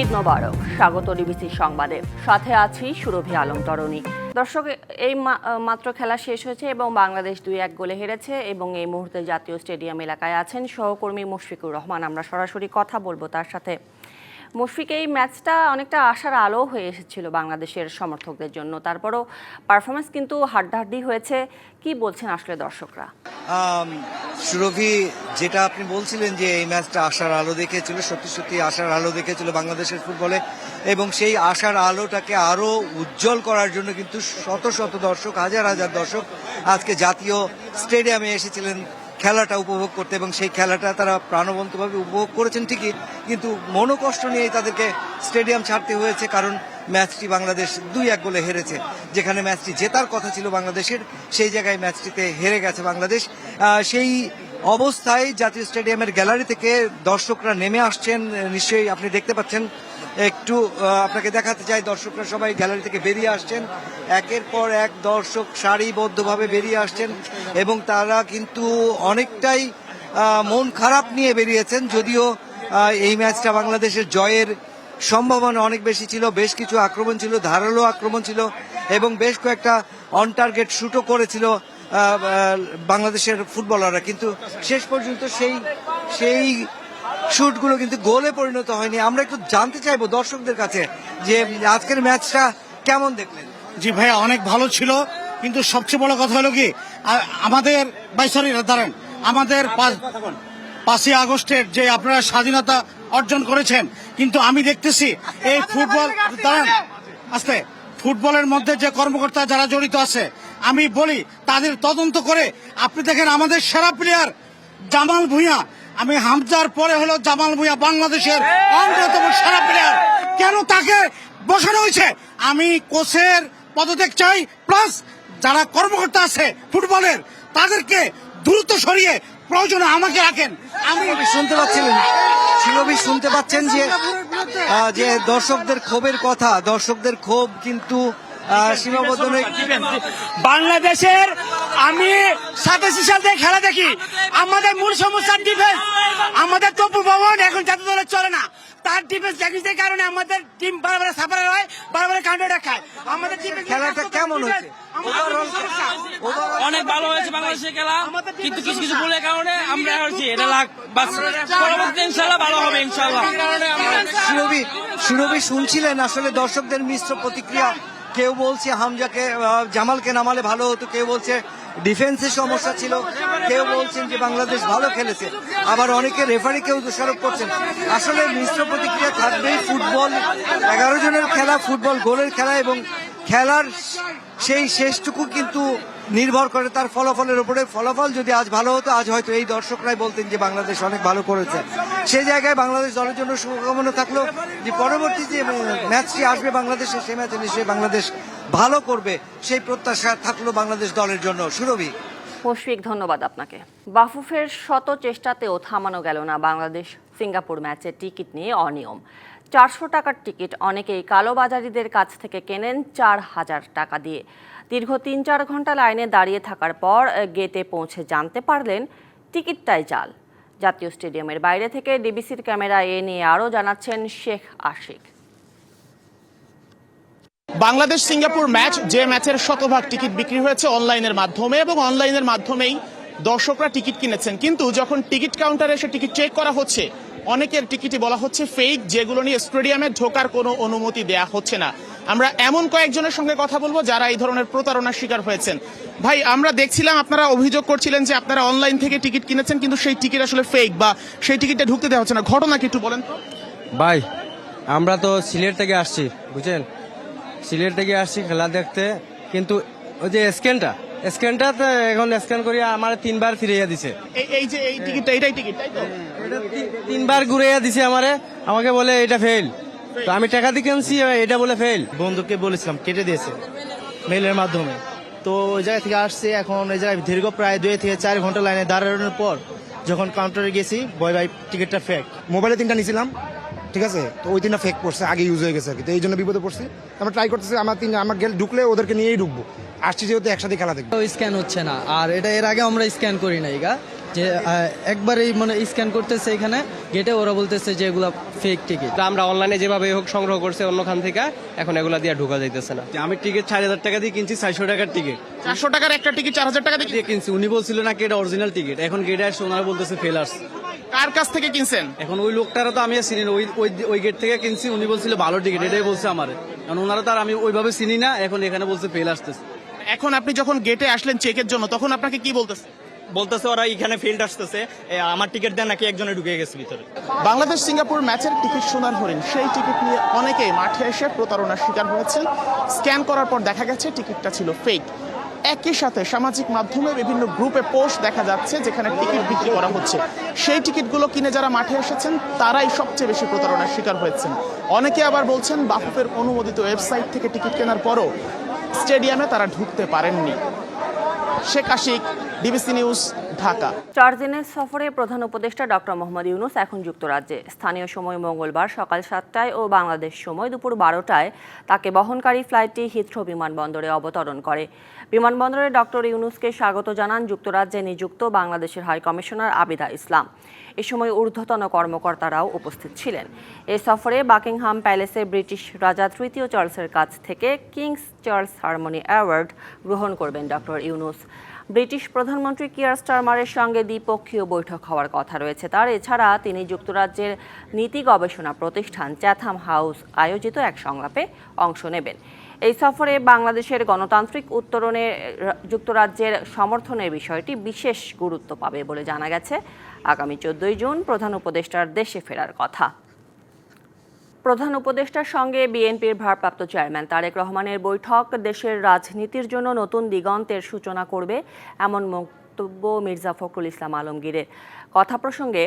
ঈদ মোবারক। স্বাগত ডিবিসি সংবাদে, সাথে আছি সুরভি আলম তরণী। দর্শক, এই মাত্র খেলা শেষ হয়েছে এবং বাংলাদেশ 2-1 গোলে হেরেছে এবং এই মুহূর্তে জাতীয় স্টেডিয়াম এলাকায় আছেন সহকর্মী মুশফিকুর রহমান। আমরা সরাসরি কথা বলবো তার সাথে। মুশফিক, এই ম্যাচটা অনেকটা আশার আলো হয়ে এসেছিল বাংলাদেশের সমর্থকদের জন্য, তারপরও পারফরমেন্স কিন্তু হাড্ডাহাড্ডি হয়েছে। কি বলছেন আসলে দর্শকরা? সুরভি, যেটা আপনি বলছিলেন যে এই ম্যাচটা আশার আলো দেখেছিল, সত্যি সত্যি আশার আলো দেখেছিল বাংলাদেশের ফুটবলে, এবং সেই আশার আলোটাকে আরো উজ্জ্বল করার জন্য কিন্তু শত শত দর্শক, হাজার হাজার দর্শক আজকে জাতীয় স্টেডিয়ামে এসেছিলেন খেলাটা উপভোগ করতে, এবং সেই খেলাটা তারা প্রাণবন্তভাবে উপভোগ করেছেন ঠিকই, কিন্তু মনোকষ্ট নিয়েই তাদেরকে স্টেডিয়াম ছাড়তে হয়েছে, কারণ ম্যাচটি বাংলাদেশ 2-1 গোলে হেরেছে। যেখানে ম্যাচটি জেতার কথা ছিল বাংলাদেশের, সেই জায়গায় ম্যাচটিতে হেরে গেছে বাংলাদেশ। সেই অবস্থায় জাতীয় স্টেডিয়ামের গ্যালারি থেকে দর্শকরা নেমে আসছেন, নিশ্চয়ই আপনি দেখতে পাচ্ছেন। একটু আপনাকে দেখাতে চাই, দর্শকরা সবাই গ্যালারি থেকে বেরিয়ে আসছেন, একের পর এক দর্শক সারিবদ্ধভাবে বেরিয়ে আসছেন, এবং তারা কিন্তু অনেকটাই মন খারাপ নিয়ে বেরিয়েছেন। যদিও এই ম্যাচটা বাংলাদেশের জয়ের সম্ভাবনা অনেক বেশি ছিল, বেশ কিছু আক্রমণ ছিল, ধারালো আক্রমণ ছিল, এবং বেশ কয়েকটা অন টার্গেট শুটও করেছিল বাংলাদেশের ফুটবলাররা, কিন্তু শেষ পর্যন্ত সেই শুটগুলো কিন্তু গোলে পরিণত হয়নি। আমরা একটু জানতে চাইবো দর্শকদের কাছে যে আজকের ম্যাচটা কেমন দেখলেন। জি ভাইয়া, অনেক ভালো ছিল, কিন্তু সবচেয়ে বড় কথা হলো কি আমাদের আমাদের 5ই আগস্টের যে আপনারা স্বাধীনতা অর্জন করেছেন, কিন্তু আমি দেখতেছি এই ফুটবলের মধ্যে যে কর্মকর্তা যারা জড়িত আছে, আমি বলি তাদের তদন্ত করে। আপনি দেখেন আমাদের সেরা প্লেয়ার জামাল ভুঁইয়া, আমি হামজার পরে হলো জামাল ভুঁইয়া বাংলাদেশের অন্যতম সেরা প্লেয়ার, কেন তাকে বসানো হয়েছে? আমি কোচের পদত্যাগ চাই, প্লাস যারা কর্মকর্তা আছে ফুটবলের তাদেরকে দ্রুত সরিয়ে প্রয়োজনে আমাকে রাখেন। আমি শুনতে পাচ্ছেন যে দর্শকদের ক্ষোভের কথা, দর্শকদের ক্ষোভ কিন্তু সীমাবদ্ধ নেই। বাংলাদেশের আমি 87 সাল থেকে খেলা দেখি, আমাদের মূল সমস্যা ডিফেন্স। আমাদের তপু ভবন এখন জাতীয় দলে চলে না, তার ডিফেন্স ল্যাকিংসের কারণে আমাদের টিম বারবার সাফার হয়, বারবার কাউন্টার অ্যাটাক খায়। আমাদের খেলাটা কেমন হয়েছে? অনেক ভালো হয়েছে বাংলাদেশের খেলা, কিন্তু কিছু কিছু ভুলের কারণে আমরা হারছি। এটা লাগ বাস, পরবর্তীতে ইনশাআল্লাহ ভালো হবে ইনশাআল্লাহ। সুরভি, শুনছিলেন আসলে দর্শকদের মিশ্র প্রতিক্রিয়া। কেউ বলছে জামালকে নামালে ভালো হতো, কেউ বলছে ডিফেন্সের সমস্যা ছিল, কেউ বলছেন যে বাংলাদেশ ভালো খেলেছে, আবার অনেকে রেফারিকেও দোষারোপ করছেন। আসলে মিশ্র প্রতিক্রিয়া থাকবেই। ফুটবল 11 জনের খেলা, ফুটবল গোলের খেলা, এবং খেলার সেই শেষটুকু কিন্তু নির্ভর করে তার ফলাফলের উপরে। ফলাফল যদি আজ ভালো হতো, আজ হয়তো এই দর্শকরাই বলতেন যে বাংলাদেশ অনেক ভালো করেছে। সেই জায়গায় বাংলাদেশ দলের জন্য শুভকামনা থাকলো যে পরবর্তী যে ম্যাচটি আসবে বাংলাদেশে, সেই ম্যাচে নিশ্চয়ই বাংলাদেশ ভালো করবে, সেই প্রত্যাশা থাকলো বাংলাদেশ দলের জন্য। সুরভি। মুশফিক, ধন্যবাদ আপনাকে। বাফুফের শত চেষ্টাতেও থামানো গেল না বাংলাদেশ সিঙ্গাপুর ম্যাচের টিকিট নিয়ে অনিয়ম। 400 টাকার টিকিট অনেকেই কালোবাজারিদের কাছ থেকে কেনেন 4000 টাকা দিয়ে। দীর্ঘ 3-4 ঘন্টা লাইনে দাঁড়িয়ে থাকার পর গেটে পৌঁছে জানতে পারলেন টিকিটটাই জাল। জাতীয় স্টেডিয়ামের বাইরে থেকে ডিবিসির ক্যামেরায় এ নিয়ে আরও জানাচ্ছেন শেখ আশিক। বাংলাদেশ সিঙ্গাপুর ম্যাচ, যে ম্যাচের শতভাগ টিকিট বিক্রি হয়েছে অনলাইনের মাধ্যমে, এবং অনলাইনের মাধ্যমেই দর্শকরা টিকিট কিনেছেন, কিন্তু যখন টিকিট কাউন্টারে এসে টিকিট চেক করা হচ্ছে, অনেকের টিকিটই বলা হচ্ছে ফেক, যেগুলো নিয়ে স্টেডিয়ামে ঢোকার কোনো অনুমতি দেয়া হচ্ছে না। আমরা এমন কয়েকজনের সঙ্গে কথা বলবো যারা এই ধরনের প্রতারণার শিকার হয়েছেন। ভাই, আমরা দেখছিলাম আপনারা অভিযোগ করছিলেন যে আপনারা অনলাইন থেকে টিকিট কিনেছেন, কিন্তু সেই টিকিট আসলে ফেক, বা সেই টিকিটটা ঢুকতে দেওয়া হচ্ছে না। ঘটনা কি একটু বলেন তো? ভাই, আমরা তো সিলেট থেকে আসছি, বুঝছেন, সিলেট থেকে আসছি খেলা দেখতে, কিন্তু ওই যে স্ক্যানটা তো এখন স্ক্যান করিয়া আমার 3বার ফিরাইয়া দিছে। এই যে এই টিকিটটা, এটাই টিকিট, তাই তো? 3বার ঘুরাইয়া দিছে আমাকে বলে এটা ফেল। তো আমি টাকা দিয়ে কিনছি, এটা বলে ফেল। বন্ধুকে বলেছিলাম, কেটে দিয়েছে মেইলের মাধ্যমে। তো ওই জায়গা থেকে আসছে, এখন ওই জায়গায় দীর্ঘ প্রায় 2 থেকে 4 ঘন্টা লাইনে দাঁড়ানোর পর যখন কাউন্টারে গেছি, ভাই টিকিটটা ফেক। মোবাইলে 3টা নিয়েছিলাম, ঠিক আছে, তো ওই 3টা ফেক পড়ছে, আগে ইউজ হয়ে গেছে আর কি, তো এই জন্য বিপদে পড়ছি। আমরা ট্রাই করতেছি, আমার গেল ঢুকলে ওদেরকে নিয়েই ঢুকবো, আসছি যেহেতু একসাথে খেলা দেখবো। স্ক্যান হচ্ছে না, আর এটা এর আগে আমরা স্ক্যান করি নাই গা, যে একবারেই মানে স্ক্যান করতেছে এখানে গেটে, ওরা বলতেছে যে এগুলা ফেক টিকিট। আমরা অনলাইনে যেভাবে হোক সংগ্রহ করছে অন্যখান থেকে, এখন এগুলা দিয়ে ঢোকা যাইতেছে না। আমি টিকিট 4,000 টাকা দিয়ে কিনছি, 400 টাকার টিকিট 400 টাকার একটা টিকিট 4000 টাকা দিয়ে দিয়ে কিনছি। উনি বলছিল নাকি এটা অরিজিনাল টিকিট, এখন গেটে আসছে ওনারা বলতেছে ফেল আসছে। কার কাছ থেকে কিনছেন? এখন ওই লোকটারা তো আমি আর চিনি না, ওই গেট থেকে কিনছি, উনি বলছিল ভালো টিকিট, এটাই বলছে আমার। কারণ ওনারা তো আর আমি ওইভাবে চিনি না, এখন এখানে বলছে ফেল আসতেছে। এখন আপনি যখন গেটে আসলেন চেকের জন্য, তখন আপনাকে কি বলতেছে? বলতেছে ওরা এখানে ফিল্ড আসতেছে, আমার টিকিট দেন নাকি একজনে ঢুকে গেছে ভিতরে। বাংলাদেশ সিঙ্গাপুর ম্যাচের টিকিট সোনার হরিণ, সেই টিকিট নিয়ে অনেকেই মাঠে এসে প্রতারণার শিকার হয়েছেন। স্ক্যান করার পর দেখা গেছে টিকিটটা ছিল ফেক। একই সাথে সামাজিক মাধ্যমে বিভিন্ন গ্রুপে পোস্ট দেখা যাচ্ছে যেখানে টিকিট বিক্রি করা হচ্ছে। সেই টিকিটগুলো কিনে যারা মাঠে এসেছেন তারাই সবচেয়ে বেশি প্রতারণার শিকার হয়েছেন। অনেকে আবার বলছেন বাফুফের অনুমোদিত ওয়েবসাইট থেকে টিকিট কেনার পরও স্টেডিয়ামে তারা ঢুকতে পারেননি। Sheikh Ashik, DBC news, Dhaka. 4 দিনের সফরে প্রধান উপদেষ্টা ডক্টর মোহাম্মদ ইউনূস এখন যুক্তরাজ্যে। স্থানীয় সময় মঙ্গলবার সকাল 7টায় ও বাংলাদেশ সময় দুপুর 12টায় তাকে বহনকারী ফ্লাইটটি হিথ্রো বিমানবন্দরে অবতরণ করে। বিমানবন্দরে ডক্টর ইউনূসকে স্বাগত জানান যুক্তরাজ্যে নিযুক্ত বাংলাদেশের হাই কমিশনার আবিদা ইসলাম। এ সময় ঊর্ধ্বতন কর্মকর্তারাও উপস্থিত ছিলেন। এই সফরে বাকিংহাম প্যালেসে ব্রিটিশ রাজা তৃতীয় চার্লসের কাছ থেকে কিংস চার্লস হারমোনি অ্যাওয়ার্ড গ্রহণ করবেন ডক্টর ইউনূস। ব্রিটিশ প্রধানমন্ত্রী কিয়ার স্টারমারের সঙ্গে দ্বিপক্ষীয় বৈঠক হওয়ার কথা রয়েছে তার। এছাড়া তিনি যুক্তরাজ্যের নীতি গবেষণা প্রতিষ্ঠান চ্যাথাম হাউস আয়োজিত এক সংলাপে অংশ নেবেন। এই সফরে বাংলাদেশের গণতান্ত্রিক উত্তরণে যুক্তরাজ্যের সমর্থনের বিষয়টি বিশেষ গুরুত্ব পাবে বলে জানা গেছে। আগামী 14 জুন প্রধান উপদেষ্টার দেশে ফেরার কথা। প্রধান উপদেষ্টার সঙ্গে বিএনপির ভারপ্রাপ্ত চেয়ারম্যান তারেক রহমানের বৈঠক দেশের রাজনীতির জন্য নতুন দিগন্তের সূচনা করবে, এমন বক্তব্য মির্জা ফখরুল ইসলাম আলমগীরের। কথা প্রসঙ্গে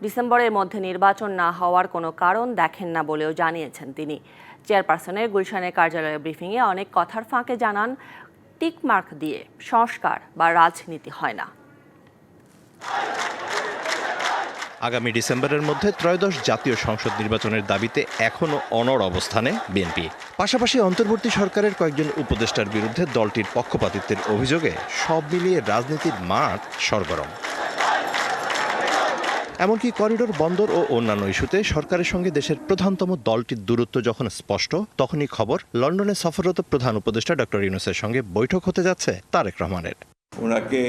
ডিসেম্বরের মধ্যে নির্বাচন না হওয়ার কোনো কারণ দেখেন না বলেও জানিয়েছেন তিনি। চেয়ারপারসনের গুলশানের কার্যালয়ের ব্রিফিংয়ে অনেক কথার ফাঁকে জানান, টিকমার্ক দিয়ে সংস্কার বা রাজনীতি হয় না। আগামী ডিসেম্বরের মধ্যে ত্রয়োদশ জাতীয় সংসদ নির্বাচনের দাবিতে এখনও অনড় অবস্থানে বিএনপি। পাশাপাশি অন্তর্বর্তী সরকারের কয়েকজন উপদেষ্টার বিরুদ্ধে দলটির পক্ষপাতিত্বের অভিযোগে সব মিলিয়ে রাজনীতির মাঠ সরগরম। এমনকি করিডোর বন্দর ও অন্যান্য ইস্যুতে সরকারের সঙ্গে দেশের প্রধানতম দলটির দূরত্ব যখন স্পষ্ট, তখনই খবর লন্ডনে সফররত প্রধান উপদেষ্টা ডক্টর ইউনূসের সঙ্গে বৈঠক হতে যাচ্ছে তারেক রহমানের। ওনাকে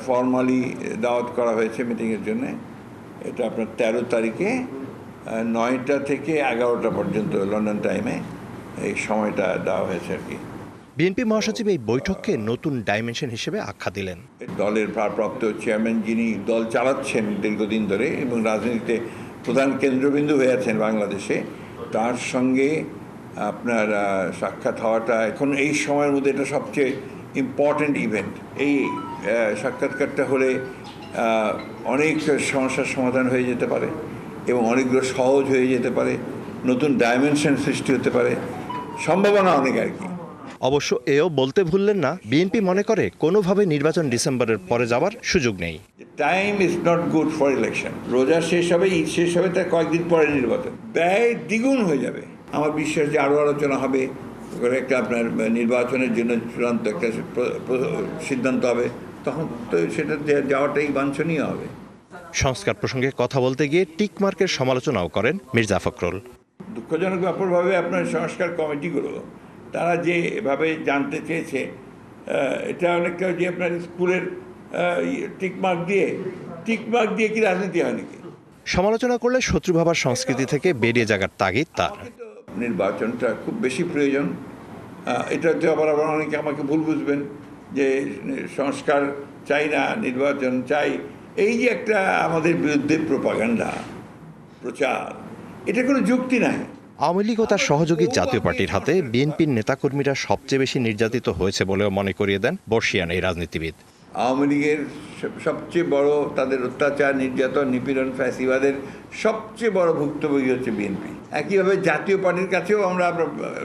ফর্মালি দাওয়াত করা হয়েছে মিটিংয়ের জন্য। এটা আপনার 13 তারিখে 9টা থেকে 11টা পর্যন্ত লন্ডন টাইমে এই সময়টা দেওয়া হয়েছে আর কি। বিএনপি মহাসচিব এই বৈঠককে নতুন ডাইমেনশন হিসেবে আখ্যা দিলেন। দলের ভারপ্রাপ্ত চেয়ারম্যান যিনি দল চালাচ্ছেন দীর্ঘদিন ধরে এবং রাজনীতিতে প্রধান কেন্দ্রবিন্দু হয়ে আছেন বাংলাদেশে, তার সঙ্গে আপনার সাক্ষাৎ হওয়াটা এখন এই সময়ের মধ্যে এটা সবচেয়ে ইম্পর্ট্যান্ট ইভেন্ট। এই সাক্ষাৎকারটা হলে অনেক সমস্যার সমাধান হয়ে যেতে পারে এবং অনেকগুলো সহজ হয়ে যেতে পারে, নতুন ডাইমেনশন সৃষ্টি হতে পারে, সম্ভাবনা অনেক আর কি। অবশ্য এও বলতে ভুললেন না, বিএনপি মনে করে কোনোভাবে নির্বাচন ডিসেম্বরের পরে যাওয়ার সুযোগ নেই। Time is not good for election. রোজা শেষ হবে, ঈদ শেষ হবে, তার কয়েকদিন পরে নির্বাচন, ব্যয় দ্বিগুণ হয়ে যাবে। আমার বিশ্বাস যে আরও আলোচনা হবে, একটা আপনার নির্বাচনের জন্য চূড়ান্ত একটা সিদ্ধান্ত হবে, তখন তো সেটা যাওয়াটাই বাঞ্ছনীয় হবে। সংস্কার প্রসঙ্গে কথা বলতে গিয়ে টিকমার্কের সমালোচনাও করেন মির্জা ফখরুল। দুঃখজনক ব্যাপারভাবে আপনার সংস্কার কমিটিগুলো তারা যেভাবে জানতে চেয়েছে, এটা অনেকটা যে আপনার স্কুলের টিকমার্ক দিয়ে কি রাজনীতি হয় নাকি? সমালোচনা করলে শত্রু ভাবার সংস্কৃতি থেকে বেরিয়ে যাওয়ার তাগিদ তার। নির্বাচনটা খুব বেশি প্রয়োজন। এটাতে আবার অনেকে আমাকে ভুল বুঝবেন যে সংস্কার চাই না, নির্বাচন চাই, এই যে একটা আমাদের বিরুদ্ধে প্রোপাগান্ডা প্রচার, এটা কোনো যুক্তি নাই। আওয়ামী লীগ ও তার সহযোগী জাতীয় পার্টির হাতে বিএনপির নেতাকর্মীরা সবচেয়ে বেশি নির্যাতিত হয়েছে বলেও মনে করিয়ে দেন বর্ষিয়ান এই রাজনীতিবিদ। আওয়ামী লীগের সবচেয়ে বড় তাদের অত্যাচার, নির্যাতন, নিপীড়ন, ফ্যাসিবাদের সবচেয়ে বড় ভুক্তভোগী হচ্ছে বিএনপি। একইভাবে জাতীয় পার্টির কাছেও আমরা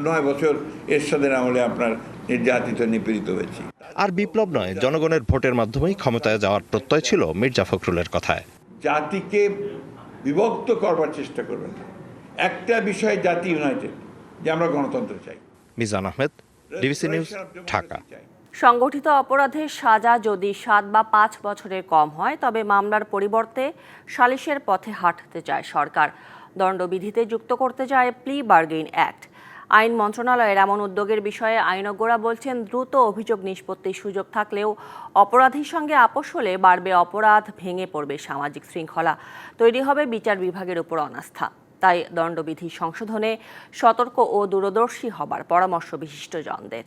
9 বছর এরশাদের আমলে আপনার নির্যাতিত, নিপীড়িত হয়েছি। আর বিপ্লব নয়, জনগণের ভোটের মাধ্যমেই ক্ষমতায় যাওয়ার প্রত্যয় ছিল মির্জা ফখরুলের কথায়। জাতিকে বিভক্ত করবার চেষ্টা করবেন না। একটা বিষয় জাতি ইউনাইটেড, যে আমরা গণতন্ত্র চাই। Mizan Ahmed, DBC news, Dhaka. সংগঠিত অপরাধের সাজা যদি 7 বা 5 বছরের কম হয় তবে মামলার পরিবর্তে সালিশের পথে হাঁটতে চায় সরকার। দণ্ডবিধিতে যুক্ত করতে চায় প্লি বার্গেইন অ্যাক্ট। আইন মন্ত্রণালয়ের এমন উদ্যোগের বিষয়ে আইনজ্ঞরা বলছেন, দ্রুত অভিযোগ নিষ্পত্তির সুযোগ থাকলেও অপরাধীর সঙ্গে আপোষ হলে বাড়বে অপরাধ, ভেঙে পড়বে সামাজিক শৃঙ্খলা, তৈরি হবে বিচার বিভাগের উপর অনাস্থা। তাই দণ্ডবিধি সংশোধনে সতর্ক ও দূরদর্শী হবার পরামর্শ বিশিষ্টজনদের।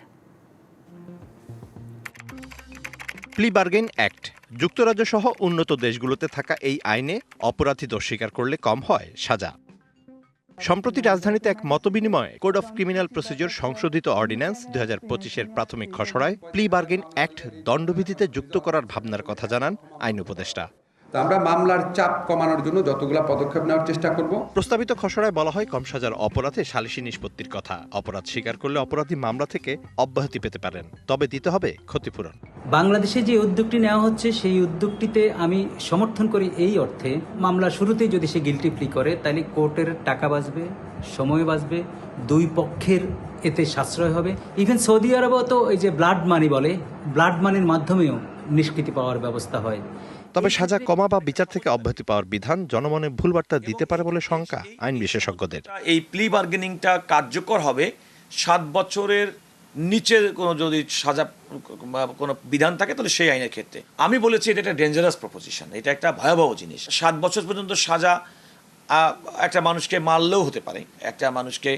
প্লি বার্গেইন অ্যাক্ট যুক্তরাজ্য সহ উন্নত দেশগুলোতে থাকা এই আইনে অপরাধী দোষ স্বীকার করলে কম হয় সাজা। সম্প্রতি রাজধানীতে এক মতবিনিময়ে কোড অফ ক্রিমিনাল প্রসিডিওর সংশোধিত অর্ডিন্যান্স 2025-এর প্রাথমিক খসড়ায় প্লি বার্গেইন অ্যাক্ট দণ্ডবিধিতে যুক্ত করার ভাবনার কথা জানান আইন উপদেষ্টা। আমরা মামলার চাপ কমানোর জন্য যতগুলো পদক্ষেপ নেওয়ার চেষ্টা করব। প্রস্তাবিত খসড়ায় বলা হয় কম সাজার অপরাধে সালিসি নিষ্পত্তির কথা। অপরাধ স্বীকার করলে অপরাধী মামলা থেকে অব্যাহতি পেতে পারেন, তবে দিতে হবে ক্ষতিপূরণ। বাংলাদেশে যে উদ্যোগটি নেওয়া হচ্ছে সেই উদ্যোগটিতে আমি সমর্থন করি এই অর্থে, মামলা শুরুতেই যদি সে গিলটি প্লি করে তাহলে কোর্টের টাকা বাঁচবে, সময় বাঁচবে, দুই পক্ষের এতে সাশ্রয় হবে। ইভেন সৌদি আরবেও তো এই যে ব্লাড মানি বলে, ব্লাড মানির মাধ্যমেও নিষ্কৃতি পাওয়ার ব্যবস্থা হয়। তবে সাজা কমা বা বিচার থেকে অব্যাহতি পাওয়ার বিধান জনমনে ভুল বার্তা দিতে পারে বলে শঙ্কা আইন বিশেষজ্ঞদের। এই প্লি বার্গেনিংটা কার্যকর হবে 7 বছরের নিচের কোনো যদি সাজা কোনো বিধান থাকে তাহলে সেই আইনের ক্ষেত্রে। আমি বলেছি এটা একটা ডেঞ্জারাস প্রপোজিশন, এটা একটা ভয়াবহ জিনিস। 7 বছর পর্যন্ত সাজা একটা মানুষকে মারলেও হতে পারে, একটা মানুষকে।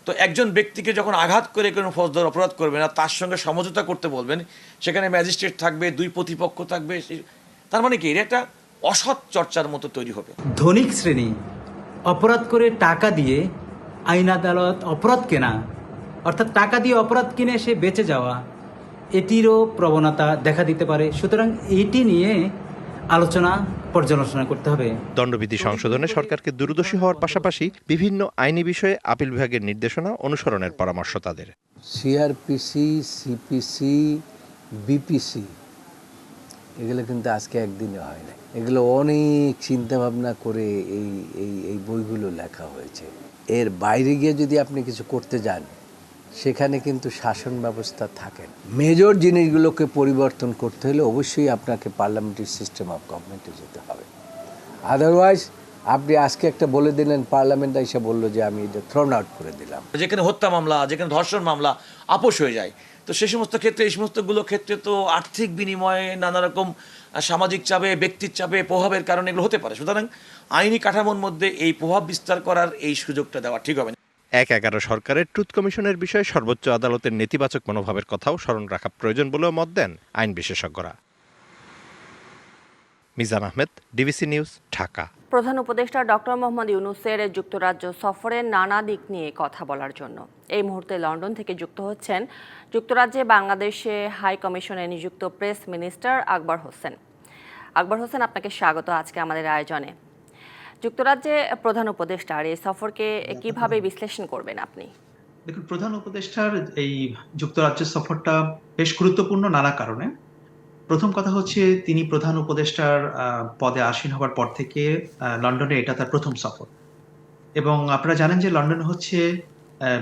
তো একজন ব্যক্তিকে যখন আঘাত করে কোনো ফৌজদার অপরাধ করবে না, তার সঙ্গে সমঝোতা করতে বলবেন, সেখানে ম্যাজিস্ট্রেট থাকবে, দুই প্রতিপক্ষ থাকবে, তার মানে কি এটা একটা অসৎ চর্চার মতো তৈরি হবে। ধনিক শ্রেণী অপরাধ করে টাকা দিয়ে আইন আদালত অপরাধ কেনা, অর্থাৎ টাকা দিয়ে অপরাধ কিনে সে বেঁচে যাওয়া, এটিরও প্রবণতা দেখা দিতে পারে। সুতরাং এটি নিয়ে আলোচনা পর্যালোচনা করতে হবে। দণ্ডবিধি সংশোধনে সরকারকে দূরদর্শী হওয়ার পাশাপাশি বিভিন্ন আইনি বিষয়ে আপিল বিভাগের নির্দেশনা অনুসরণের পরামর্শ তাদের। সিআরপিসি, সিপিসি, বিপিসি এগুলো কিন্তু আজকে একদিনে হয় না, এগুলো অনেক চিন্তা ভাবনা করে এই বইগুলো লেখা হয়েছে। এর বাইরে গিয়ে যদি আপনি কিছু করতে যান, সেখানে কিন্তু শাসন ব্যবস্থা থাকে। মেজর জিনিসগুলোকে পরিবর্তন করতে হলে অবশ্যই আপনাকে পার্লামেন্টারি সিস্টেম অফ গভর্নমেন্টে যেতে হবে। আদারওয়াইজ আপনি আজকে একটা বলে দিলেন, পার্লামেন্ট এসে বললো যে আমি এটা থ্রোন আউট করে দিলাম। যেখানে হত্যা মামলা, যেখানে ধর্ষণ মামলা আপোষ হয়ে যায়, তো সে সমস্ত ক্ষেত্রে, এই সমস্তগুলো ক্ষেত্রে তো আর্থিক বিনিময়ে, নানা রকম সামাজিক চাপে, ব্যক্তির চাপে, প্রভাবের কারণে এগুলো হতে পারে। সুতরাং আইনি কাঠামোর মধ্যে এই প্রভাব বিস্তার করার এই সুযোগটা দেওয়া ঠিক হবে না। 1/11 সরকারের ট্রুথ কমিশনের বিষয়ে সর্বোচ্চ আদালতের নেতিবাচক মনোভাবের কথাও স্মরণ রাখা প্রয়োজন বলেও মত দেন আইন বিশেষজ্ঞরা। Mizan Ahmed, DBC news, Dhaka. প্রধান উপদেষ্টা ডক্টর মোহাম্মদ ইউনূসের যুক্তরাজ্য সফরের নানা দিক নিয়ে কথা বলার জন্য এই মুহূর্তে লন্ডন থেকে যুক্ত হচ্ছেন যুক্তরাজ্যে বাংলাদেশে হাই কমিশনে নিযুক্ত প্রেস মিনিস্টার আকবর হোসেন। আকবর হোসেন, আপনাকে স্বাগত আজকে আমাদের আয়োজনে। যুক্তরাজ্যে প্রধান উপদেষ্টার এই সফরকে কিভাবে বিশ্লেষণ করবেন আপনি? দেখুন, প্রধান উপদেষ্টার এই যুক্তরাজ্য সফরটা বেশ গুরুত্বপূর্ণ নানা কারণে। প্রথম কথা হচ্ছে, তিনি প্রধান উপদেষ্টার পদে আসীন হবার পর থেকে লন্ডনে এটা তার প্রথম সফর, এবং আপনারা জানেন যে লন্ডন হচ্ছে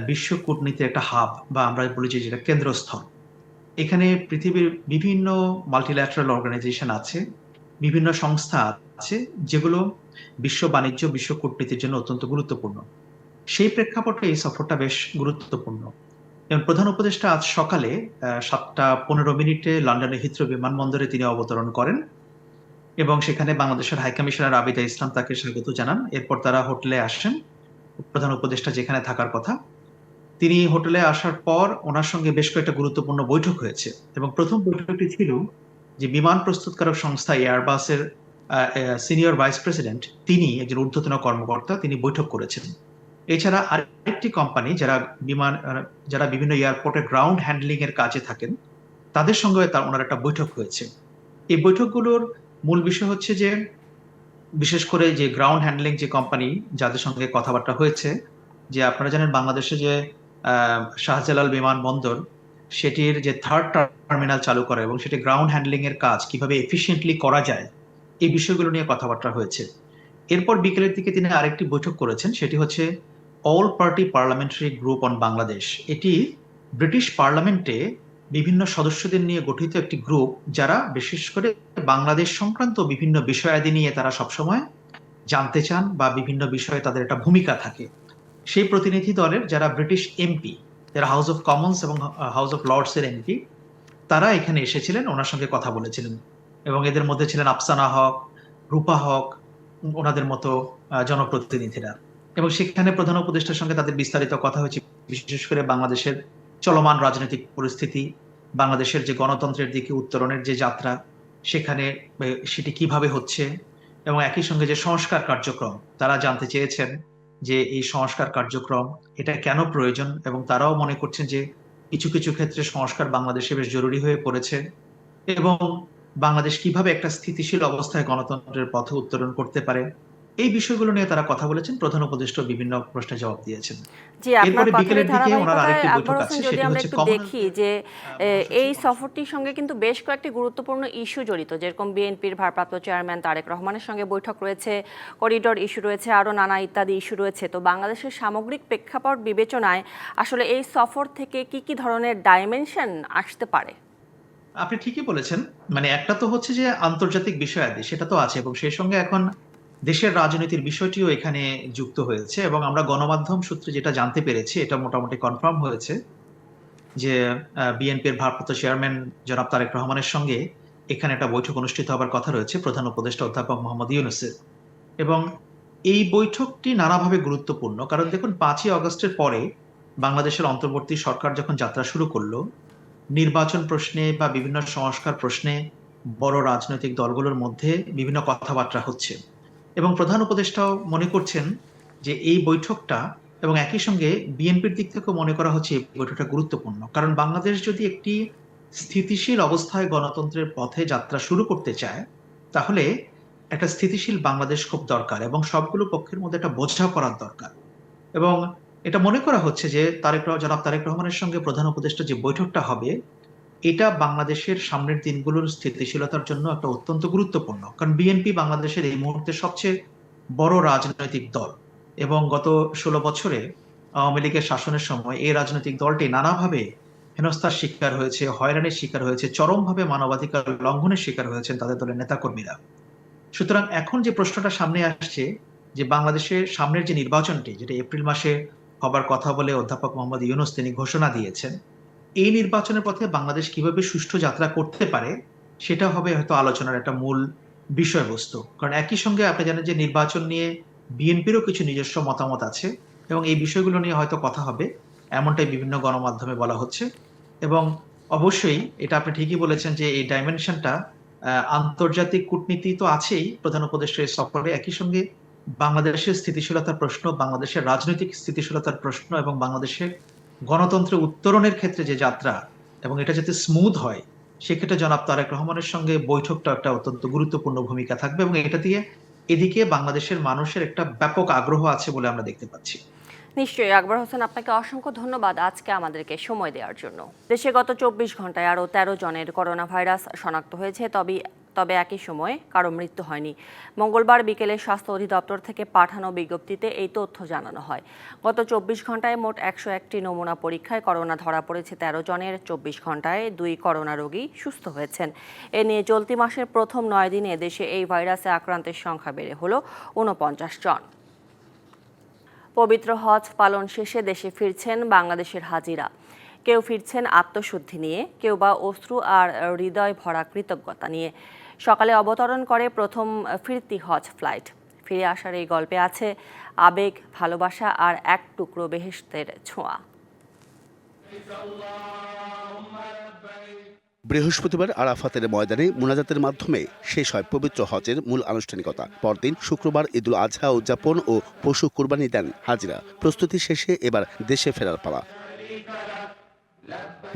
বিশ্ব কূটনীতির একটা হাব, বা আমরা বলি যে যেটা কেন্দ্রস্থল। এখানে পৃথিবীর বিভিন্ন মাল্টিল্যাটারাল অর্গানাইজেশন আছে, বিভিন্ন সংস্থা আছে যেগুলো বিশ্ব বাণিজ্য, বিশ্ব কূটনীতির জন্য অত্যন্ত গুরুত্বপূর্ণ। সেই প্রেক্ষাপটে এই সফরটা বেশ গুরুত্বপূর্ণ। এবং প্রধান উপদেষ্টা আজ সকালে 7:15 লন্ডনের হিথ্রো বিমানবন্দরে তিনি অবতরণ করেন, এবং সেখানে বাংলাদেশের হাই কমিশনার আবিদা ইসলাম তাকে স্বাগত জানান। এরপর তারা হোটেলে আসেন, প্রধান উপদেষ্টা যেখানে থাকার কথা। তিনি হোটেলে আসার পর ওনার সঙ্গে বেশ কয়েকটা গুরুত্বপূর্ণ বৈঠক হয়েছে, এবং প্রথম বৈঠকটি ছিল যে বিমান প্রস্তুতকারক সংস্থা এয়ারবাসের সিনিয়র ভাইস প্রেসিডেন্ট, তিনি একজন ঊর্ধ্বতন কর্মকর্তা, তিনি বৈঠক করেছেন। এছাড়া আরেকটি কোম্পানি যারা বিভিন্ন এয়ারপোর্টে গ্রাউন্ড হ্যান্ডলিং এর কাজে থাকেন, তাদের সঙ্গে ওনার একটা বৈঠক হয়েছে। এই বৈঠকগুলোর মূল বিষয় হচ্ছে যে, বিশেষ করে যে গ্রাউন্ড হ্যান্ডলিং যে কোম্পানি যাদের সঙ্গে কথাবার্তা হয়েছে, যে আপনারা জানেন বাংলাদেশে যে শাহজালাল বিমানবন্দর, সেটির যে 3rd টার্মিনাল চালু করা এবং সেটি গ্রাউন্ড হ্যান্ডলিং এর কাজ কিভাবে এফিশিয়েন্টলি করা যায়, এই বিষয়গুলো নিয়ে কথাবার্তা হয়েছে। এরপর বিকেলের দিকে তিনি আরেকটি বৈঠক করেছেন, সেটি হচ্ছে all party parliamentary group on Bangladesh. এটি ব্রিটিশ পার্লামেন্টে বিভিন্ন সদস্যদের নিয়ে গঠিত একটি গ্রুপ, যারা বিশেষ করে বাংলাদেশ সংক্রান্ত বিভিন্ন বিষয়াদি নিয়ে তারা সবসময় জানতে চান বা বিভিন্ন বিষয়ে তাদের একটা ভূমিকা থাকে। সেই প্রতিনিধি দলের যারা ব্রিটিশ এমপি, যারা হাউস অফ কমন্স এবং হাউস অফ লর্ডস এর এমপি, তারা এখানে এসেছিলেন, ওনার সঙ্গে কথা বলেছিলেন। এবং এদের মধ্যে ছিলেন আফসানা হক, রূপা হক, ওনাদের মতো জনপ্রতিনিধিরা। এবং সেখানে প্রধান উপদেষ্টার সঙ্গে তাদের বিস্তারিত কথা হয়েছে, বিশেষ করে বাংলাদেশের চলমান রাজনৈতিক পরিস্থিতি, বাংলাদেশের যে গণতন্ত্রের দিকে উত্তরণের যে যাত্রা, সেখানে সেটি কিভাবে হচ্ছে, এবং একই সঙ্গে যে সংস্কার কার্যক্রম, তারা জানতে চেয়েছেন যে এই সংস্কার কার্যক্রম এটা কেন প্রয়োজন, এবং তারাও মনে করছেন যে কিছু কিছু ক্ষেত্রে সংস্কার বাংলাদেশে বেশ জরুরি হয়ে পড়েছে, এবং বাংলাদেশ কিভাবে একটা স্থিতিশীল অবস্থায় গণতন্ত্রের পথে উত্তরণ করতে পারে। এই বিষয়গুলো নিয়ে তারা কথা বলেছেন, প্রধান উপদেষ্টা বিভিন্ন প্রশ্নের জবাব দিয়েছেন। জি, আপনার এরপরে বিকেলের কথার দিকে ওনার ধারাবাহিকতায় আরেকটি আকবর বৈঠক হোসেন, আছে, যদি সেটি আমরা হচ্ছে একটু দেখি যে এই সফরটির সঙ্গে কিন্তু বেশ কয়েকটি গুরুত্বপূর্ণ ইস্যু জড়িত, যেরকম বিএনপির ভারপ্রাপ্ত চেয়ারম্যান তারেক রহমানের সঙ্গে বৈঠক রয়েছে, করিডোর ইস্যু রয়েছে, আরও নানা ইত্যাদি ইস্যু রয়েছে। তো বাংলাদেশের সামগ্রিক প্রেক্ষাপট বিবেচনায় আসলে এই সফর থেকে কি কি ধরনের ডাইমেনশন আসতে পারে? আপনি ঠিকই বলেছেন, মানে একটা তো হচ্ছে যে আন্তর্জাতিক বিষয়াদি, সেটা তো আছে, এবং সেই সঙ্গে এখন দেশের রাজনীতির বিষয়টিও এখানে যুক্ত হয়েছে। এবং আমরা গণমাধ্যম সূত্রে যেটা জানতে পেরেছি, এটা মোটামুটি কনফার্ম হয়েছে যে বিএনপির ভারপ্রাপ্ত চেয়ারম্যান জনাব তারেক রহমানের সঙ্গে এখানে একটা বৈঠক অনুষ্ঠিত হবার কথা রয়েছে, প্রধান উপদেষ্টা অধ্যাপক মোহাম্মদ ইউনূসের। এবং এই বৈঠকটি নানাভাবে গুরুত্বপূর্ণ, কারণ দেখুন 5ই আগস্টের পরে বাংলাদেশের অন্তর্বর্তী সরকার যখন যাত্রা শুরু করলো, নির্বাচন প্রশ্নে বা বিভিন্ন সংস্কার প্রশ্নে বড় রাজনৈতিক দলগুলোর মধ্যে বিভিন্ন কথাবার্তা হচ্ছে, এবং প্রধান উপদেষ্টাও মনে করছেন যে এই বৈঠকটা, এবং একই সঙ্গে বিএনপির দিক থেকেও মনে করা হচ্ছে এই বৈঠকটা গুরুত্বপূর্ণ, কারণ বাংলাদেশ যদি একটি স্থিতিশীল অবস্থায় গণতন্ত্রের পথে যাত্রা শুরু করতে চায়, তাহলে একটা স্থিতিশীল বাংলাদেশ খুব দরকার, এবং সবগুলো পক্ষের মধ্যে একটা বোঝাপড়ার দরকার। এবং এটা মনে করা হচ্ছে যে জনাব তারেক রহমানের সঙ্গে প্রধান উপদেষ্টা যে বৈঠকটা হবে, এটা বাংলাদেশের সামনের দিনগুলোর স্থিতিশীলতার জন্য একটা অত্যন্ত গুরুত্বপূর্ণ, কারণ বিএনপি বাংলাদেশের এই মুহূর্তে সবচেয়ে বড় রাজনৈতিক দল, এবং গত 16 বছরে আওয়ামী লীগের শাসনের সময় এই রাজনৈতিক দলটি নানাভাবে হেনস্থার শিকার হয়েছে, হয়রানির শিকার হয়েছে, চরমভাবে মানবাধিকার লঙ্ঘনের শিকার হয়েছেন তাদের দলের নেতাকর্মীরা। সুতরাং এখন যে প্রশ্নটা সামনে আসছে, যে বাংলাদেশের সামনের যে নির্বাচনটি, যেটা এপ্রিল মাসে হবার কথা বলে অধ্যাপক মোহাম্মদ ইউনূস তিনি ঘোষণা দিয়েছেন, এই নির্বাচনের পথে বাংলাদেশ কিভাবে সুষ্ঠু যাত্রা করতে পারে, সেটা হবে হয়তো আলোচনার একটা মূল বিষয়বস্তু। কারণ একই সঙ্গে আপনি জানেন যে নির্বাচন নিয়ে বিএনপিরও কিছু নিজস্ব মতামত আছে, এবং এই বিষয়গুলো নিয়ে হয়তো কথা হবে, এমনটাই বিভিন্ন গণমাধ্যমে বলা হচ্ছে। এবং অবশ্যই এটা আপনি ঠিকই বলেছেন যে এই ডাইমেনশনটা, আন্তর্জাতিক কূটনীতি তো আছেই প্রধান উপদেষ্টার এই সফরে, একই সঙ্গে বাংলাদেশের স্থিতিশীলতার প্রশ্ন, বাংলাদেশের রাজনৈতিক স্থিতিশীলতার প্রশ্ন, এবং বাংলাদেশের গণতন্ত্রের উত্তরণের ক্ষেত্রে যে যাত্রা, এবং এটা যাতে স্মুথ হয়, সেক্ষেত্রে জনাব তারেক রহমানের সঙ্গে বৈঠকটা একটা অত্যন্ত গুরুত্বপূর্ণ ভূমিকা থাকবে, এবং এটা দিয়ে এদিকে বাংলাদেশের মানুষের একটা ব্যাপক আগ্রহ আছে বলে আমরা দেখতে পাচ্ছি। নিশ্চয়ই আকবর হোসেন, আপনাকে অসংখ্য ধন্যবাদ আজকে আমাদেরকে সময় দেওয়ার জন্য। দেশে গত 24 ঘন্টায় আরও 13 জনের করোনা ভাইরাস শনাক্ত হয়েছে, তবে একই সময়ে কারো মৃত্যু হয়নি। মঙ্গলবার বিকেলে স্বাস্থ্য অধিদপ্তর থেকে পাঠানো বিজ্ঞপ্তিতে এই তথ্য জানানো হয়। গত 24 ঘন্টায় মোট 101টি নমুনা পরীক্ষায় করোনা ধরা পড়েছে 13 জনের। 24 ঘন্টায় 2 করোনা রোগী সুস্থ হয়েছেন। এ নিয়ে চলতি মাসের প্রথম 9 দিনে দেশে এই ভাইরাসে আক্রান্তের সংখ্যা বেড়ে হলো 49 জন। পবিত্র হজ পালন শেষে দেশে ফিরছেন বাংলাদেশের হাজিরা। কেউ ফিরছেন আত্মশুদ্ধি নিয়ে, কেউ বা অশ্রু আর হৃদয় ভরা কৃতজ্ঞতা নিয়ে। সকালে অবতরণ করে প্রথম ফিরতি হজ ফ্লাইট। ফিরে আসার এই গল্পে আছে আবেগ, ভালোবাসা আর এক টুকরো বেহেশতের ছোঁয়া। বৃহস্পতিবার আরাফাতের ময়দানে মুনাজাতের মাধ্যমে শেষ হয় পবিত্র হজের মূল আনুষ্ঠানিকতা। পরদিন শুক্রবার ঈদুল আজহা উদযাপন ও পশু কুরবানি দেন হাজিরা। প্রস্তুতি শেষে এবার দেশে ফেরার পালা।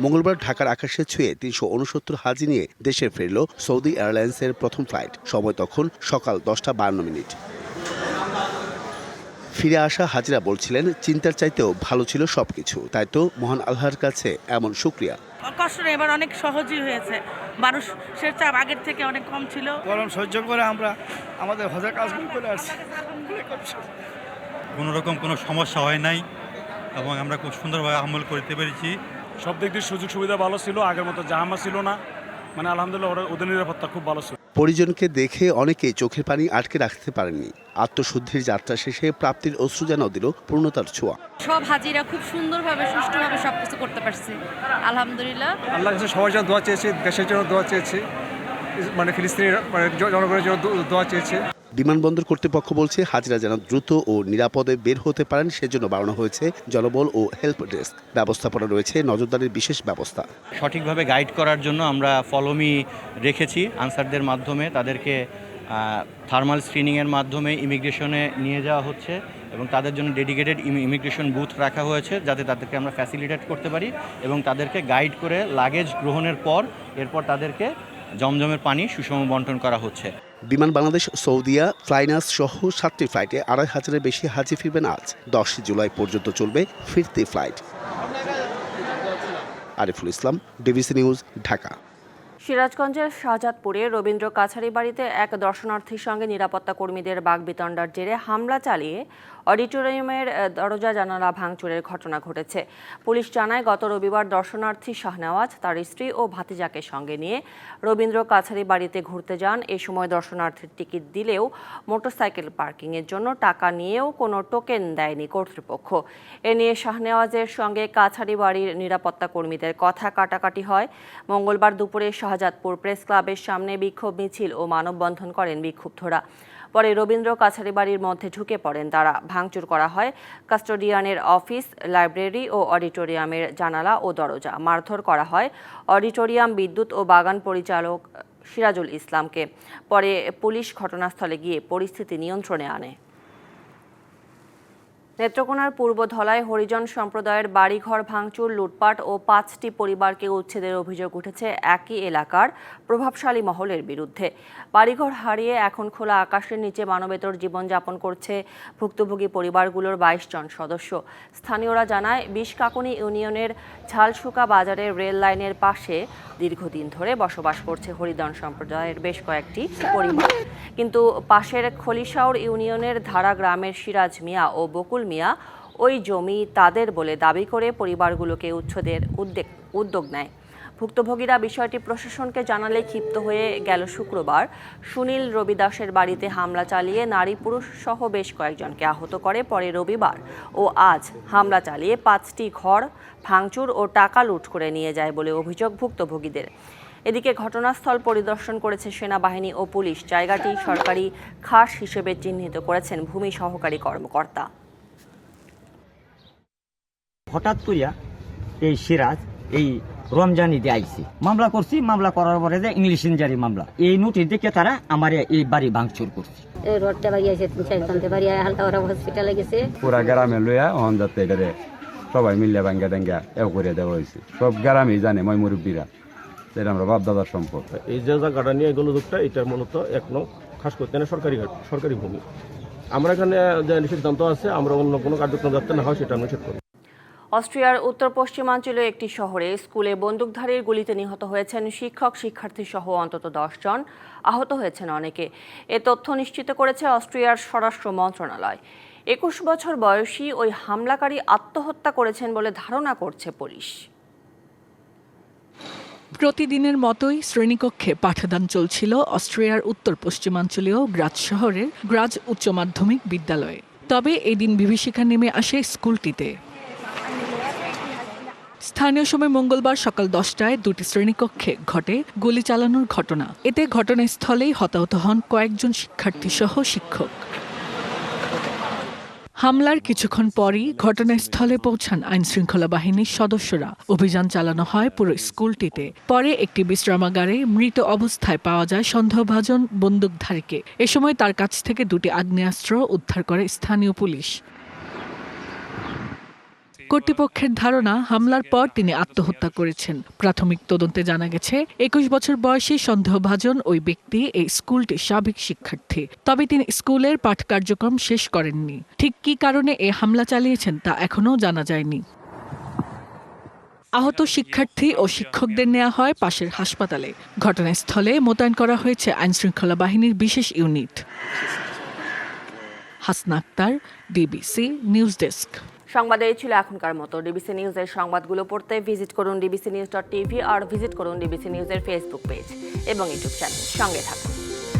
মঙ্গলবার ঢাকার আকাশে ছুঁয়ে 369 হাজি নিয়ে দেশে ফিরল সৌদি এয়ারলাইন্সের প্রথম ফ্লাইট। সময় তখন সকাল 10:52। ফিরে আসা হাজিরা বলছিলেন, চিন্তার চাইতেও ভালো ছিল সবকিছু, তাই তো মহান আল্লাহর কাছে এমন শুকরিয়া। কষ্ট নেই, এবার অনেক সহজই হয়েছে। মানুষের চাপ আগের থেকে অনেক কম ছিল। গরম সহ্য করে আমরা আমাদের হজের কাজগুলো করে আসছি। কোনো রকম কোনো সমস্যা হয় নাই, এবং আমরা খুব সুন্দরভাবে আমল করতে পেরেছি। সব দিক দিয়ে সুযোগ সুবিধা ভালো ছিল, আগের মতো জাহামা ছিল না, মানে আলহামদুলিল্লাহ ওদের নিরাপত্তা খুব ভালো ছিল। পরিজনকে দেখে অনেকেই চোখের পানি আটকে রাখতে পারেননি। আত্মশুদ্ধির যাত্রা শেষে প্রাপ্তির অশ্রু যেন দিল পূর্ণতার ছোঁয়া। সব হাজিরা খুব সুন্দরভাবে সুষ্ঠুভাবে সবকিছু করতে পারছে, আলহামদুলিল্লাহ। আল্লাহর কাছে সবার জন্য দোয়া চেয়েছি, দেশের জন্য দোয়া চেয়েছি, মানে ফিলিস্তিনের জনগণের জন্য দোয়া চেয়েছি। বিমানবন্দর কর্তৃপক্ষ বলছে হাজিরা যেন দ্রুত ও নিরাপদে বের হতে পারেন সেজন্য বাড়ানো হয়েছে জনবল ও হেল্প ডেস্ক। ব্যবস্থাপনা রয়েছে নজরদারির বিশেষ ব্যবস্থা। সঠিকভাবে গাইড করার জন্য আমরা ফলোমি রেখেছি আনসারদের মাধ্যমে, তাদেরকে থার্মাল স্ক্রিনিংয়ের মাধ্যমে ইমিগ্রেশনে নিয়ে যাওয়া হচ্ছে এবং তাদের জন্য ডেডিকেটেড ইমিগ্রেশন বুথ রাখা হয়েছে যাতে তাদেরকে আমরা ফ্যাসিলিটেট করতে পারি এবং তাদেরকে গাইড করে লাগেজ গ্রহণের পর এরপর তাদেরকে জমজমের পানি সুষম বন্টন করা হচ্ছে। বিমান বাংলাদেশ সৌদিয়া ফ্লাইনাস সহ 7টি ফ্লাইটে 2,500-এর বেশি হাজি ফিরবেন আজ। 10 জুলাই পর্যন্ত চলবে ফিরতি flight. Ariful Islam, DBC news, Dhaka. সিরাজগঞ্জের শাহজাদপুরে রবীন্দ্র কাছারি বাড়িতে এক দর্শনার্থীর সঙ্গে নিরাপত্তা কর্মীদের বাগবিতণ্ডার জেরে হামলা চালিয়ে অডিটোরিয়ামের দরজা জানালা ভাঙচুরের ঘটনা ঘটেছে। পুলিশ জানায়, গত রবিবার দর্শনার্থী শাহনেওয়াজ তার স্ত্রী ও ভাতিজাকে সঙ্গে নিয়ে রবীন্দ্র কাছারি বাড়িতে ঘুরতে যান। এ সময় দর্শনার্থীর টিকিট দিলেও মোটরসাইকেল পার্কিংয়ের জন্য টাকা নিয়েও কোনো টোকেন দেয়নি কর্তৃপক্ষ। এ নিয়ে শাহনেওয়াজের সঙ্গে কাছারি বাড়ির নিরাপত্তা কর্মীদের কথা কাটাকাটি হয়। মঙ্গলবার দুপুরে শাহজাদপুর প্রেস ক্লাবের সামনে বিক্ষোভ মিছিল ও মানববন্ধন করেন বিক্ষুব্ধরা। পরে রবীন্দ্র কাছারি বাড়ির মধ্যে ঢুকে পড়েন তারা। ভাঙচুর করা হয় কাস্টোডিয়ানের অফিস, লাইব্রেরি ও অডিটোরিয়ামের জানালা ও দরজা। মারধর করা হয় অডিটোরিয়াম, বিদ্যুৎ ও বাগান পরিচালক সিরাজুল ইসলামকে। পরে পুলিশ ঘটনাস্থলে গিয়ে পরিস্থিতি নিয়ন্ত্রণে আনে। নেত্রকোনার পূর্ব ধলায় হরিজন সম্প্রদায়ের বাড়িঘর ভাঙচুর, লুটপাট ও 5টি পরিবারকে উচ্ছেদের অভিযোগ উঠেছে একই এলাকার প্রভাবশালী মহলের বিরুদ্ধে। বাড়িঘর হারিয়ে এখন খোলা আকাশের নিচে মানবেতর জীবনযাপন করছে ভুক্তভোগী পরিবারগুলোর 22 জন সদস্য। স্থানীয়রা জানায়, বিষকাকুনি ইউনিয়নের ঝালশুকা বাজারের রেল লাইনের পাশে দীর্ঘদিন ধরে বসবাস করছে হরিজন সম্প্রদায়ের বেশ কয়েকটি পরিবার। কিন্তু পাশের খলিশাউর ইউনিয়নের ধারা গ্রামের সিরাজ মিয়া ও বকুল মিয়া ওই জমি তাদের বলে দাবি করে পরিবারগুলোকে উচ্ছেদের উদ্যোগ নেয়। ভুক্তভোগীরা বিষয়টি প্রশাসনকে জানালে ক্ষিপ্ত হয়ে গেল শুক্রবার সুনীল রবিদাসের বাড়িতে হামলা চালিয়ে নারী পুরুষ সহ বেশ কয়েকজনকে আহত করে। পরে রবিবার ও আজ হামলা চালিয়ে 5টি ঘর ভাঙচুর ও টাকা লুট করে নিয়ে যায় বলে অভিযোগ ভুক্তভোগীদের। এদিকে ঘটনাস্থল পরিদর্শন করেছে সেনাবাহিনী ও পুলিশ। জায়গাটি সরকারি খাস হিসেবে চিহ্নিত করেছেন ভূমি সহকারী কর্মকর্তা। হঠাৎ করিয়া এই সিরাজ এই রমজানিতে আইছি, মামলা করছি। মামলা করার পরে যে ইংলিশ ইনজারি মামলা, এই নোটিশ দেখে তারা আমার এই বাড়ি ভাঙচুর করছে। রোডটা বাড়ি আছে, 3-4 বাড়ি হালকা ওরা হসপিটালে গেছে। পুরা গ্রামে লইয়া অন যাতে এটারে সবাই মিলে ভাঙ্গা টাঙ্গা এও করে দেওয়া হয়েছে। সব গ্রামই জানে, মই মুরব্বীরা, এটা আমরা বাপ দাদার সম্পদ। এই যে জায়গাটা নিয়ে গোলযোগটা, এটা মূলত এখনো খাস করতে না সরকারি ভূমি। আমরা এখানে যে সিদ্ধান্ত আছে, আমরা অন্য কোনো কার্যক্রম যাতে না হয় সেটা নিষেধ করি। অস্ট্রিয়ার উত্তর পশ্চিমাঞ্চলীয় একটি শহরে স্কুলে বন্দুকধারীর গুলিতে নিহত হয়েছেন শিক্ষক, শিক্ষার্থী সহ অন্তত 10 জন। আহত হয়েছেন অনেকে। এ তথ্য নিশ্চিত করেছে অস্ট্রিয়ার স্বরাষ্ট্র মন্ত্রণালয়। 21 বছর বয়সী ওই হামলাকারী আত্মহত্যা করেছেন বলে ধারণা করছে পুলিশ। প্রতিদিনের মতোই শ্রেণীকক্ষে পাঠদান চলছিল অস্ট্রিয়ার উত্তর পশ্চিমাঞ্চলীয় গ্রাজ শহরের গ্রাজ উচ্চ মাধ্যমিক বিদ্যালয়ে। তবে এদিন বিভীষিকা নেমে আসে স্কুলটিতে। স্থানীয় সময় মঙ্গলবার সকাল 10টায় 2টি শ্রেণীকক্ষে ঘটে গুলি চালানোর ঘটনা। এতে ঘটনাস্থলেই হতাহত হন কয়েকজন শিক্ষার্থী সহ শিক্ষক। হামলার কিছুক্ষণ পরই ঘটনাস্থলে পৌঁছান আইনশৃঙ্খলা বাহিনীর সদস্যরা। অভিযান চালানো হয় পুরো স্কুলটিতে। পরে একটি বিশ্রামাগারে মৃত অবস্থায় পাওয়া যায় সন্দেহভাজন বন্দুকধারীকে। এ সময় তার কাছ থেকে 2টি আগ্নেয়াস্ত্র উদ্ধার করে স্থানীয় পুলিশ। কর্তৃপক্ষের ধারণা, হামলার পর তিনি আত্মহত্যা করেছেন। প্রাথমিক তদন্তে জানা গেছে 21 বছর বয়সী সন্দেহভাজন ওই ব্যক্তি এই স্কুলটির সাবেক শিক্ষার্থী। তবে তিনি স্কুলের পাঠ কার্যক্রম শেষ করেননি। ঠিক কী কারণে এ হামলা চালিয়েছেন তা এখনও জানা যায়নি। আহত শিক্ষার্থী ও শিক্ষকদের নেওয়া হয় পাশের হাসপাতালে। ঘটনাস্থলে মোতায়েন করা হয়েছে আইনশৃঙ্খলা বাহিনীর বিশেষ ইউনিট। Hasna Akter, DBC news desk. সংবাদে এই ছিল এখনকার মতো। ডিবিসি নিউজের সংবাদগুলো পড়তে ভিজিট করুন dbcnews.tv আর ভিজিট করুন ডিবিসি নিউজের ফেসবুক পেজ এবং ইউটিউব চ্যানেল। সঙ্গে থাকুন।